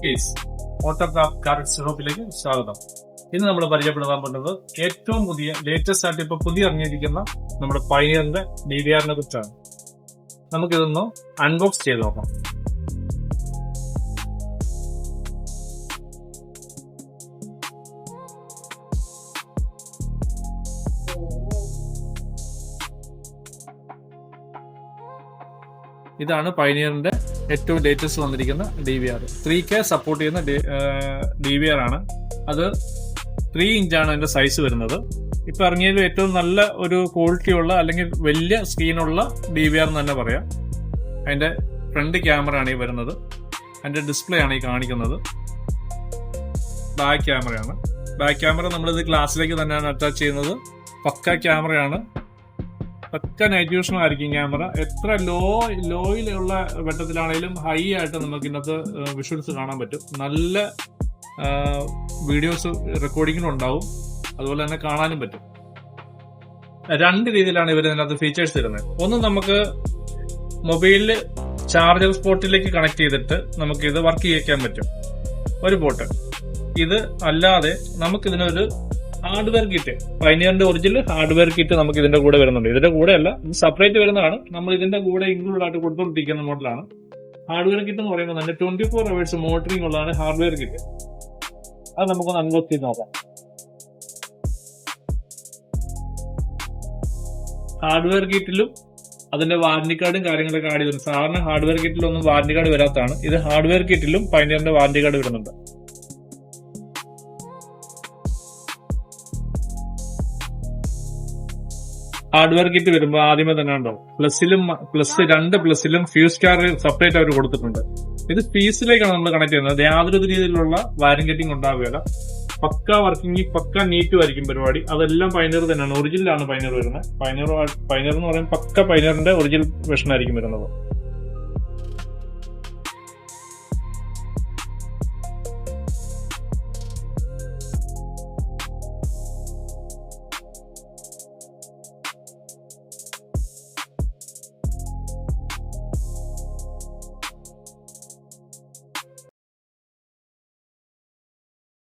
Case autograph carrot സിറോപ്പിലേക്ക് സ്വാഗതം. ഇന്ന് നമ്മൾ പരിചയപ്പെടുത്താൻ പോകുന്നത് ഏറ്റവും ലേറ്റസ്റ്റ് ആയിട്ട് ഇപ്പൊ പുതിയ ഇറങ്ങിയിരിക്കുന്ന നമ്മുടെ പയനിയറിന്റെ DVR-നെ കുറിച്ചാണ്. നമുക്കിതൊന്ന് അൺബോക്സ് ചെയ്ത് നോക്കാം. ഇതാണ് പയനിയറിന്റെ ഏറ്റവും ലേറ്റസ്റ്റ് വന്നിരിക്കുന്ന DVR. 3K സപ്പോർട്ട് ചെയ്യുന്ന DVR ആണ്. അത് 3 ഇഞ്ചാണ് അതിന്റെ സൈസ് വരുന്നത്. ഇപ്പൊ ഇറങ്ങിയതിൽ ഏറ്റവും നല്ല ഒരു ക്വാളിറ്റി ഉള്ള അല്ലെങ്കിൽ വലിയ സ്ക്രീനുള്ള DVR എന്ന് തന്നെ പറയാം. അതിന്റെ ഫ്രണ്ട് ക്യാമറ ആണ് ഈ വരുന്നത്. അതിന്റെ ഡിസ്പ്ലേ ആണ് ഈ കാണിക്കുന്നത്. ബാക്ക് ക്യാമറയാണ്. ബാക്ക് ക്യാമറ നമ്മളിത് ഗ്ലാസ്സിലേക്ക് തന്നെയാണ് അറ്റാച്ച് ചെയ്യുന്നത്. പക്ക ക്യാമറയാണ്. പക്ക നൈറ്റ് വിഷൻ ആയിരിക്കും ക്യാമറ. എത്ര ലോയിലുള്ള വെട്ടത്തിലാണെങ്കിലും ഹൈ ആയിട്ട് നമുക്ക് ഇന്നത്തെ വിഷ്വൽസ് കാണാൻ പറ്റും. നല്ല വീഡിയോസ് റെക്കോർഡിങ്ങിനും ഉണ്ടാവും, അതുപോലെ തന്നെ കാണാനും പറ്റും. 2 രീതിയിലാണ് ഇവർ ഇതിനകത്ത് ഫീച്ചേഴ്സ് തരുന്നത്. ഒന്ന്, നമുക്ക് മൊബൈലിൽ ചാർജർ സ്പോട്ടിലേക്ക് കണക്ട് ചെയ്തിട്ട് നമുക്ക് ഇത് വർക്ക് ചെയ്യിക്കാൻ പറ്റും, ഒരു പോർട്ട്. ഇത് അല്ലാതെ നമുക്കിതിനൊരു ഹാർഡ്വെയർ കിറ്റ്, പയനിയറിന്റെ ഒറിജിനൽ ഹാർഡ്വെയർ കിറ്റ് നമുക്ക് ഇതിന്റെ കൂടെ വരുന്നുണ്ട്. ഇതിന്റെ കൂടെ അല്ല, ഇത് സെപ്പറേറ്റ് വരുന്നതാണ്. നമ്മൾ ഇതിന്റെ കൂടെ ഇൻക്ലൂഡ് ആയിട്ട് കൊടുത്തോണ്ടിരിക്കുന്ന മോഡലാണ്. ഹാർഡ്വെയർ കിറ്റ് എന്ന് പറയുമ്പോൾ തന്നെ 24 hours മോണിറ്ററിംഗ് ഉള്ളതാണ് ഹാർഡ്വെയർ കിറ്റ്. അത് നമുക്കൊന്ന് അൺബോക്സ് ചെയ്ത് നോക്കാം. ഹാർഡ്വെയർ കിറ്റിലും അതിന്റെ വാറന്റി കാർഡും കാര്യങ്ങളൊക്കെ ആഡ് ചെയ്തിട്ടുണ്ട്. സാധാരണ ഹാർഡ്വെയർ കിറ്റിലൊന്നും വാറന്റി കാർഡ് വരാത്തതാണ്. ഇത് ഹാർഡ്വെയർ കിറ്റിലും പയനിയറിന്റെ വാറന്റി കാർഡ് വരുന്നുണ്ട്. ഹാർഡ്വെയർ കിറ്റ് വരുമ്പോൾ ആദ്യമേ തന്നെ ഉണ്ടാവും രണ്ട് പ്ലസിലും ഫ്യൂസ് കാർഡ് സെപ്പറേറ്റ് അവർ കൊടുത്തിട്ടുണ്ട്. ഇത് ഫീസിലേക്കാണ് നമ്മൾ കണക്ട് ചെയ്യുന്നത്. യാതൊരു രീതിയിലുള്ള വയറിംഗ് കട്ടിങ് ഉണ്ടാവുകയില്ല. പക്ക വർക്കിംഗ്, പക്ക നീറ്റും ആയിരിക്കും പരിപാടി. അതെല്ലാം പയനിയർ തന്നെയാണ്. ഒറിജിനലാണ് പയനിയർ വരുന്നത്. പയനിയർ എന്ന് പറയുമ്പോൾ പക്ക പയനിയറിന്റെ ഒറിജിനൽ വെർഷൻ ആയിരിക്കും വരുന്നത്.